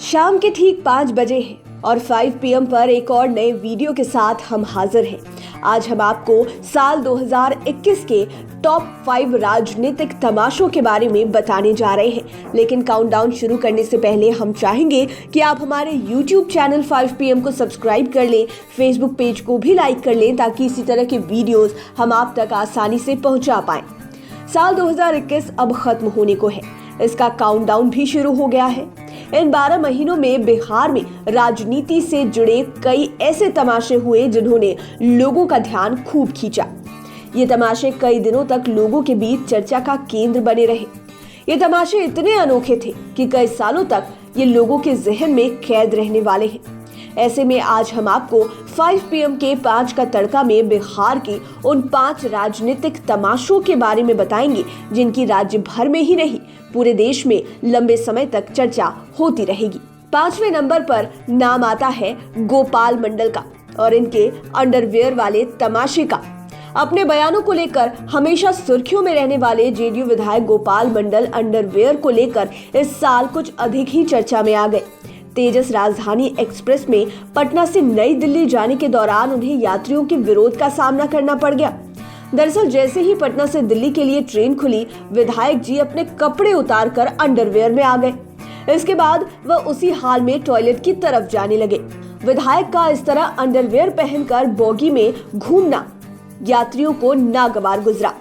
शाम के ठीक 5 बजे हैं और 5 PM पर एक और नए वीडियो के साथ हम हाजिर हैं। आज हम आपको साल 2021 के टॉप 5 राजनीतिक तमाशों के बारे में बताने जा रहे हैं। लेकिन काउंटडाउन शुरू करने से पहले हम चाहेंगे कि आप हमारे YouTube चैनल 5 PM को सब्सक्राइब कर लें, Facebook पेज को भी लाइक कर लें ताकि इसी तरह के वीडियोस हम आप तक आसानी से पहुंचा पाएं। साल 2021 अब खत्म होने को है, इसका काउंटडाउन भी शुरू हो गया है। इन 12 महीनों में बिहार में राजनीति से जुड़े कई ऐसे तमाशे हुए जिन्होंने लोगों का ध्यान खूब खींचा। ये तमाशे कई दिनों तक लोगों के बीच चर्चा का केंद्र बने रहे। ये तमाशे इतने अनोखे थे कि कई सालों तक ये लोगों के जहन में कैद रहने वाले हैं। ऐसे में आज हम आपको 5 PM के 5 का तड़का में बिहार के उन 5 राजनीतिक तमाशों के बारे में बताएंगे जिनकी राज्य भर में ही नहीं पूरे देश में लंबे समय तक चर्चा होती रहेगी। 5वें नंबर पर नाम आता है गोपाल मंडल का और इनके अंडरवियर वाले तमाशे का। अपने बयानों को लेकर हमेशा सुर्खियों में रहने वाले जेडीयू विधायक गोपाल मंडल अंडरवियर को लेकर इस साल कुछ अधिक ही चर्चा में आ गए। तेजस राजधानी एक्सप्रेस में पटना से नई दिल्ली जाने के दौरान उन्हें यात्रियों के विरोध का सामना करना पड़ गया। दरअसल जैसे ही पटना से दिल्ली के लिए ट्रेन खुली, विधायक जी अपने कपड़े उतारकर अंडरवियर में आ गए। इसके बाद वह उसी हाल में टॉयलेट की तरफ जाने लगे। विधायक का इस तरह अंडरवियर पहनकर बोगी में घूमना यात्रियों को नागवार गुजरा।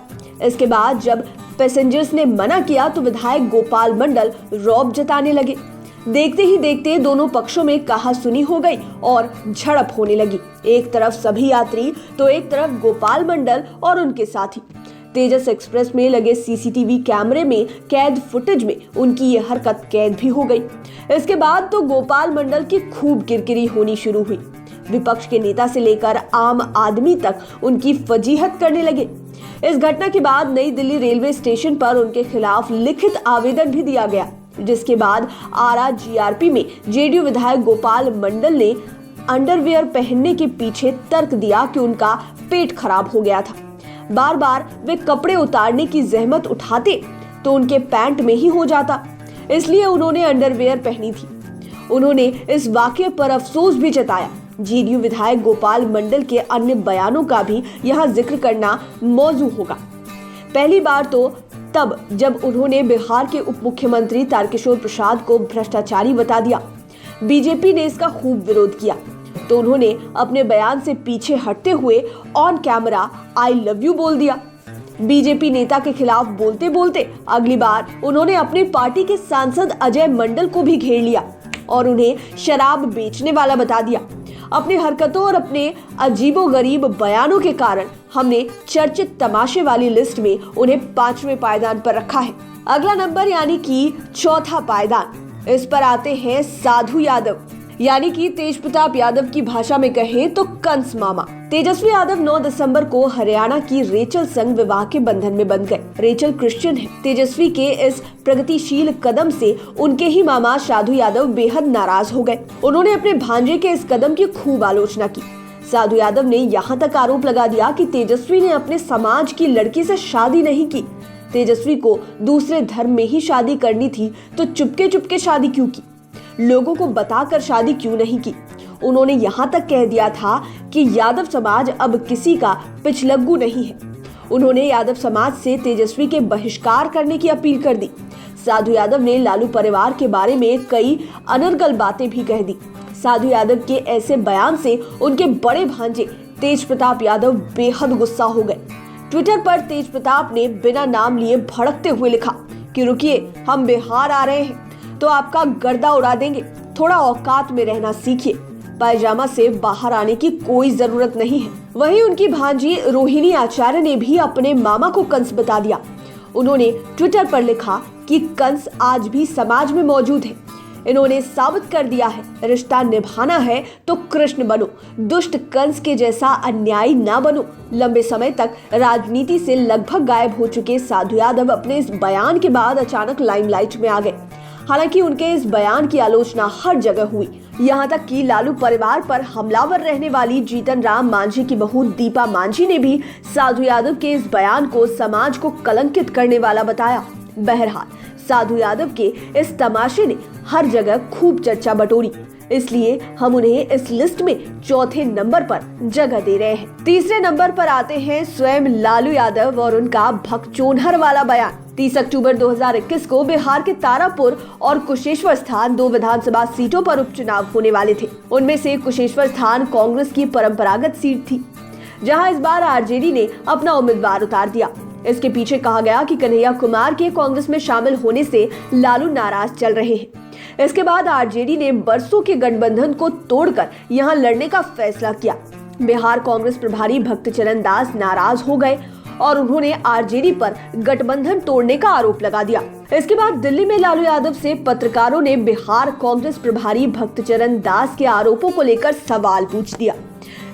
इसके बाद जब पैसेंजर्स ने मना किया तो विधायक गोपाल मंडल रौब जताने लगे। देखते ही देखते दोनों पक्षों में कहासुनी हो गई और झड़प होने लगी। एक तरफ सभी यात्री तो एक तरफ गोपाल मंडल और उनके साथी। तेजस एक्सप्रेस में लगे सीसीटीवी कैमरे में कैद फुटेज में उनकी ये हरकत कैद भी हो गई। इसके बाद तो गोपाल मंडल की खूब किरकिरी होनी शुरू हुई। विपक्ष के नेता से लेकर आम आदमी तक उनकी फजीहत करने लगे। इस घटना के बाद नई दिल्ली रेलवे स्टेशन पर उनके खिलाफ लिखित आवेदन भी दिया गया, जिसके बाद आरा जीआरपी में जेडीयू विधायक गोपाल मंडल ने अंडरवियर पहनने के पीछे तर्क दिया कि उनका पेट खराब हो गया था। बार बार वे कपड़े उतारने की जहमत उठाते तो उनके पैंट में ही हो जाता, इसलिए उन्होंने अंडरवियर पहनी थी। उन्होंने इस वाकये पर अफसोस भी जताया। जेडीयू विधायक गोपाल मंडल के अन्य बयानों का भी यहाँ जिक्र करना मौजू होगा। पहली बार तो तब जब उन्होंने बिहार के उप मुख्यमंत्री तारकिशोर प्रसाद को भ्रष्टाचारी बता दिया। बीजेपी ने इसका खूब विरोध किया तो उन्होंने अपने बयान से पीछे हटते हुए on camera I love you बोल दिया। बीजेपी नेता के खिलाफ बोलते बोलते अगली बार उन्होंने अपनी पार्टी के सांसद अजय मंडल को भी घेर लिया और उन्हें शराब बेचने वाला बता दिया। अपनी हरकतों और अपने अजीबोगरीब बयानों के कारण हमने चर्चित तमाशे वाली लिस्ट में उन्हें 5वें पायदान पर रखा है। अगला नंबर यानी कि चौथा पायदान, इस पर आते हैं साधु यादव, यानी कि तेजप्रताप यादव की भाषा में कहें तो कंस मामा। तेजस्वी यादव 9 दिसंबर को हरियाणा की रेचल संग विवाह के बंधन में बंध गए। रेचल क्रिश्चियन है। तेजस्वी के इस प्रगतिशील कदम से उनके ही मामा साधु यादव बेहद नाराज हो गए। उन्होंने अपने भांजे के इस कदम की खूब आलोचना की। साधु यादव ने यहाँ तक आरोप लगा दिया कि तेजस्वी ने अपने समाज की लड़की से शादी नहीं की। तेजस्वी को दूसरे धर्म में ही शादी करनी थी तो चुपके चुपके शादी क्यों की, लोगों को बताकर शादी क्यों नहीं की। उन्होंने यहाँ तक कह दिया था कि यादव समाज अब किसी का पिछलग्गू नहीं है। उन्होंने यादव समाज से तेजस्वी के बहिष्कार करने की अपील कर दी। साधु यादव ने लालू परिवार के बारे में कई अनर्गल बातें भी कह दी। साधु यादव के ऐसे बयान से उनके बड़े भांजे तेजप्रताप यादव बेहद गुस्सा हो गए। ट्विटर पर तेजप्रताप ने बिना नाम लिए भड़कते हुए लिखा कि रुकिए, हम बिहार आ रहे हैं तो आपका गर्दा उड़ा देंगे, थोड़ा औकात में रहना सीखिए, पायजामा से बाहर आने की कोई जरूरत नहीं है। वहीं उनकी भांजी रोहिणी आचार्य ने भी अपने मामा को कंस बता दिया। उन्होंने ट्विटर पर लिखा कि कंस आज भी समाज में मौजूद है। इन्होंने साबित कर दिया है, रिश्ता निभाना है तो कृष्ण बनो, दुष्ट कंस के जैसा अन्यायी ना बनो। लंबे समय तक राजनीति से लगभग गायब हो चुके साधु यादव अपने इस बयान के बाद अचानक लाइमलाइट में आ गए। हालांकि उनके इस बयान की आलोचना हर जगह हुई, यहाँ तक कि लालू परिवार पर हमलावर रहने वाली जीतन राम मांझी की बहू दीपा मांझी ने भी साधु यादव के इस बयान को समाज को कलंकित करने वाला बताया। बहरहाल साधु यादव के इस तमाशे ने हर जगह खूब चर्चा बटोरी, इसलिए हम उन्हें इस लिस्ट में चौथे नंबर पर जगह दे रहे हैं। तीसरे नंबर पर आते हैं स्वयं लालू यादव और उनका भगचोनहर वाला बयान। 30 अक्टूबर 2021 को बिहार के तारापुर और कुशेश्वर स्थान 2 विधानसभा सीटों पर उपचुनाव होने वाले थे। उनमें से कुशेश्वर स्थान कांग्रेस की परंपरागत सीट थी, जहां इस बार आरजेडी ने अपना उम्मीदवार उतार दिया। इसके पीछे कहा गया कि कन्हैया कुमार के कांग्रेस में शामिल होने से लालू नाराज चल रहे हैं। इसके बाद आरजेडी ने बरसों के गठबंधन को तोड़कर यहां लड़ने का फैसला किया। बिहार कांग्रेस प्रभारी भक्तचरण दास नाराज हो गए और उन्होंने आरजेडी पर गठबंधन तोड़ने का आरोप लगा दिया। इसके बाद दिल्ली में लालू यादव से पत्रकारों ने बिहार कांग्रेस प्रभारी भक्तचरण दास के आरोपों को लेकर सवाल पूछ दिया।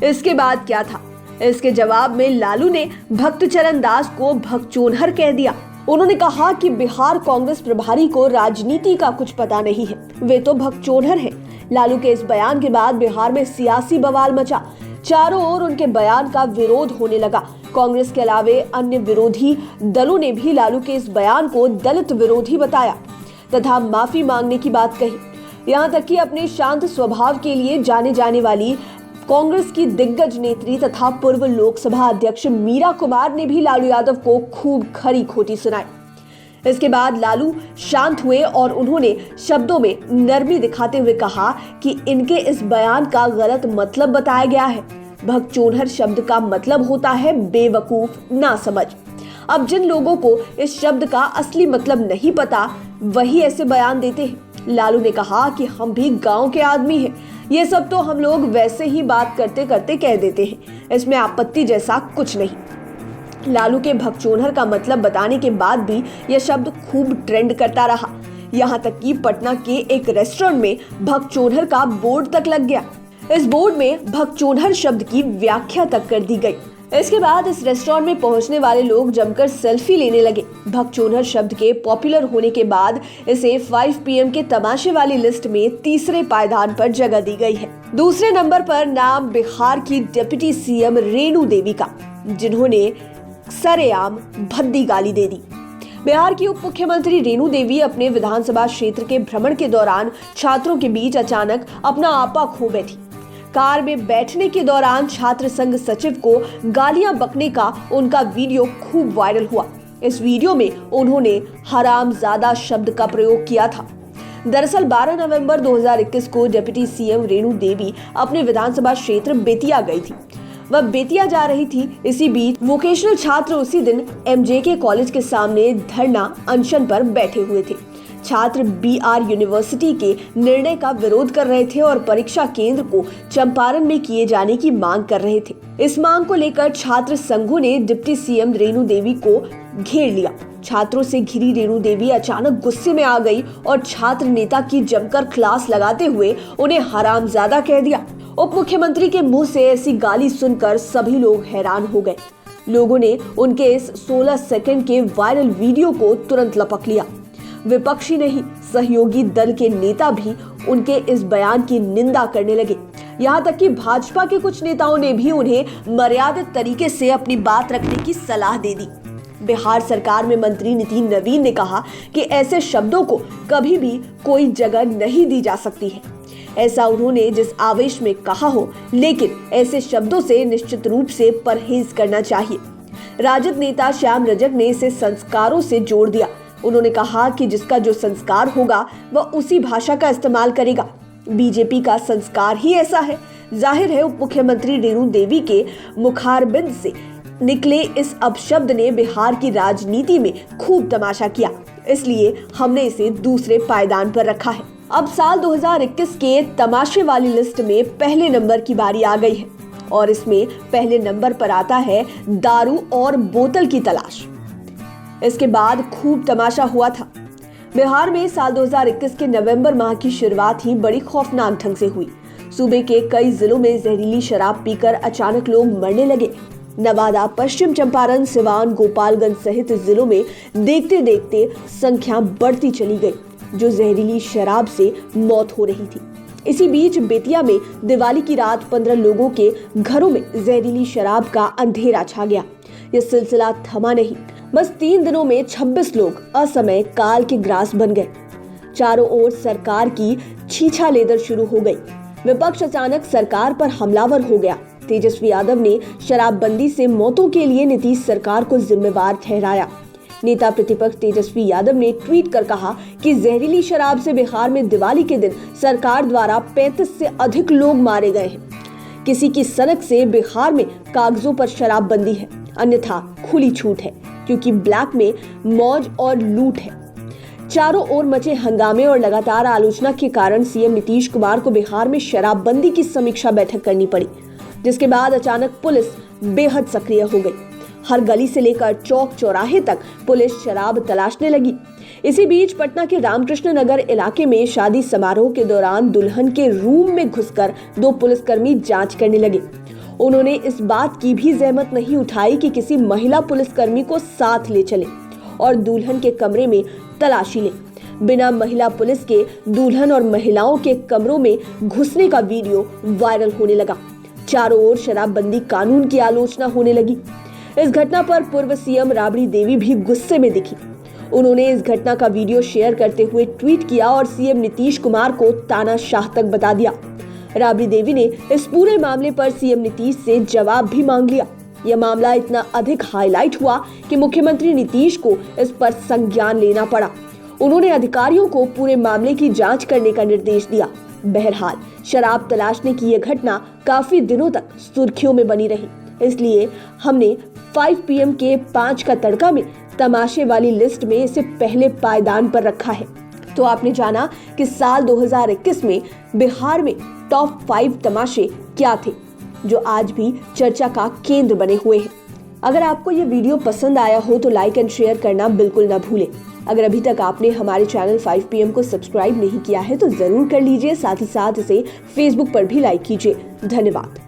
इसके बाद क्या था? इसके जवाब में लालू ने भक्तचरण दास को भगचोनहर कह दिया। उन्होंने कहा कि बिहार कांग्रेस प्रभारी को राजनीति का कुछ पता नहीं है, वे तो भगचोनहर हैं। लालू के इस बयान के बाद बिहार में सियासी बवाल मचा। चारों ओर उनके बयान का विरोध होने लगा। कांग्रेस के अलावे अन्य विरोधी दलों ने भी लालू के इस बयान को दलित विरोधी बताया तथा माफी मांगने की बात कही। यहाँ तक कि अपने शांत स्वभाव के लिए जाने जाने वाली कांग्रेस की दिग्गज नेत्री तथा पूर्व लोकसभा अध्यक्ष मीरा कुमार ने भी लालू यादव को खूब खरी खोटी सुनाई। इसके बाद लालू शांत हुए और उन्होंने शब्दों में नरमी दिखाते हुए कहा कि इनके इस बयान का गलत मतलब बताया गया है। भगचोनहर शब्द का मतलब होता है बेवकूफ, ना समझ। अब जिन लोगों को इस शब्द का असली मतलब नहीं पता, वही ऐसे बयान देते हैं। लालू ने कहा कि हम भी गांव के आदमी हैं, ये सब तो हम लोग वैसे ही बात करते करते कह देते हैं, इसमें आपत्ति जैसा कुछ नहीं। लालू के भगचोनहर का मतलब बताने के बाद भी यह शब्द खूब ट्रेंड करता रहा। यहाँ तक कि पटना के एक रेस्टोरेंट में भगचोनहर का बोर्ड तक लग गया। इस बोर्ड में भगचोनहर शब्द की व्याख्या तक कर दी गई। इसके बाद इस रेस्टोरेंट में पहुंचने वाले लोग जमकर सेल्फी लेने लगे। भगचोनहर शब्द के पॉपुलर होने के बाद इसे 5 PM के तमाशे वाली लिस्ट में तीसरे पायदान पर जगह दी गई है। दूसरे नंबर पर नाम बिहार की डिप्टी सीएम रेणु देवी का, जिन्होंने सरेआम भद्दी गाली दे दी। बिहार की उप मुख्यमंत्री रेणु देवी अपने विधानसभा क्षेत्र के भ्रमण के दौरान छात्रों के बीच अचानक अपना आपा खो बैठी। कार में बैठने के दौरान छात्र संघ सचिव को गालियां बकने का उनका वीडियो खूब वायरल हुआ। इस वीडियो में उन्होंने हरामजादा शब्द का प्रयोग किया था। दरअसल 12 नवंबर 2021 को डिप्टी सीएम रेणु देवी अपने विधानसभा क्षेत्र बेतिया गई थी। वह बेतिया जा रही थी। इसी बीच वोकेशनल छात्र उसी दिन MJK कॉलेज के सामने धरना अनशन पर बैठे हुए थे। छात्र BR यूनिवर्सिटी के निर्णय का विरोध कर रहे थे और परीक्षा केंद्र को चंपारण में किए जाने की मांग कर रहे थे। इस मांग को लेकर छात्र संघों ने डिप्टी सीएम रेणु देवी को घेर लिया। छात्रों से घिरी रेणु देवी अचानक गुस्से में आ गई और छात्र नेता की जमकर क्लास लगाते हुए उन्हें हरामजादा कह दिया। उप मुख्यमंत्री के मुंह से ऐसी गाली सुनकर सभी लोग हैरान हो गए। लोगों ने उनके इस 16 सेकंड के वायरल वीडियो को तुरंत लपक लिया। विपक्षी नहीं, सहयोगी दल के नेता भी उनके इस बयान की निंदा करने लगे। यहाँ तक कि भाजपा के कुछ नेताओं ने भी उन्हें मर्यादित तरीके से अपनी बात रखने की सलाह दे दी। बिहार सरकार में मंत्री नितिन नवीन ने कहा कि ऐसे शब्दों को कभी भी कोई जगह नहीं दी जा सकती है। ऐसा उन्होंने जिस आवेश में कहा हो, लेकिन ऐसे शब्दों से निश्चित रूप से परहेज करना चाहिए। राजद नेता श्याम रजक ने इसे संस्कारों से जोड़ दिया। उन्होंने कहा कि जिसका जो संस्कार होगा वह उसी भाषा का इस्तेमाल करेगा। बीजेपी का संस्कार ही ऐसा है। जाहिर है उप मुख्यमंत्री रेणु देवी के मुखारबिंद से निकले इस अपशब्द ने बिहार की राजनीति में खूब तमाशा किया, इसलिए हमने इसे दूसरे पायदान पर रखा है। अब साल 2021 के तमाशे वाली लिस्ट में पहले नंबर की बारी आ गई है और इसमें पहले नंबर पर आता है दारू और बोतल की तलाश। इसके बाद खूब तमाशा हुआ था। बिहार में साल 2021 के नवंबर माह की शुरुआत ही बड़ी खौफनाक ढंग से हुई। सूबे के कई जिलों में जहरीली शराब पीकर अचानक लोग मरने लगे। नवादा, पश्चिम चंपारण, सिवान, गोपालगंज सहित जिलों में देखते देखते संख्या बढ़ती चली गई जो जहरीली शराब से मौत हो रही थी। इसी बीच बेतिया में दिवाली की रात 15 लोगों के घरों में जहरीली शराब का अंधेरा छा गया। यह सिलसिला थमा नहीं। बस 3 दिनों में 26 लोग असमय काल के ग्रास बन गए। चारों ओर सरकार की छीछा लेदर शुरू हो गई। विपक्ष अचानक सरकार पर हमलावर हो गया। तेजस्वी यादव ने शराबबंदी से मौतों के लिए नीतीश सरकार को जिम्मेवार ठहराया। नेता प्रतिपक्ष तेजस्वी यादव ने ट्वीट कर कहा कि जहरीली शराब से बिहार में दिवाली के दिन सरकार द्वारा 35 से अधिक लोग मारे गए हैं। किसी की सनक से बिहार में कागजों पर शराबबंदी है, अन्यथा खुली छूट है, क्योंकि ब्लैक में मौज और लूट है। चारों ओर मचे हंगामे और लगातार आलोचना के कारण सीएम नीतीश कुमार को बिहार में शराबबंदी की समीक्षा बैठक करनी पड़ी, जिसके बाद अचानक पुलिस बेहद सक्रिय हो गई। हर गली से लेकर चौक चौराहे तक पुलिस शराब तलाशने लगी। इसी बीच पटना के रामकृष्ण नगर इलाके में शादी समारोह के दौरान दुल्हन के रूम में घुसकर 2 पुलिसकर्मी जांच करने लगे। उन्होंने इस बात की भी जहमत नहीं उठाई कि किसी महिला पुलिसकर्मी को साथ ले चले और दुल्हन के कमरे में तलाशी ले। बिना महिला पुलिस के दुल्हन और महिलाओं के कमरों में घुसने का वीडियो वायरल होने लगा। चारों ओर शराबबंदी कानून की आलोचना होने लगी। इस घटना पर पूर्व सीएम राबड़ी देवी भी गुस्से में दिखी। उन्होंने इस घटना का वीडियो शेयर करते हुए ट्वीट किया और सीएम नीतीश कुमार को तानाशाह तक बता दिया। राबड़ी देवी ने इस पूरे मामले पर सीएम नीतीश से जवाब भी मांग लिया। यह मामला इतना अधिक हाईलाइट हुआ कि मुख्यमंत्री नीतीश को इस पर संज्ञान लेना पड़ा। उन्होंने अधिकारियों को पूरे मामले की जांच करने का निर्देश दिया। बहरहाल शराब तलाशने की यह घटना काफी दिनों तक सुर्खियों में बनी रही, इसलिए हमने 5 PM के 5 का तड़का में तमाशे वाली लिस्ट में इसे पहले पायदान पर रखा है। तो आपने जाना कि साल 2021 में बिहार में टॉप 5 तमाशे क्या थे, जो आज भी चर्चा का केंद्र बने हुए हैं। अगर आपको ये वीडियो पसंद आया हो तो लाइक एंड शेयर करना बिल्कुल ना भूलें। अगर अभी तक आपने हमारे चैनल 5 PM को सब्सक्राइब नहीं किया है तो जरूर कर लीजिए। साथ ही साथ इसे फेसबुक पर भी लाइक कीजिए। धन्यवाद।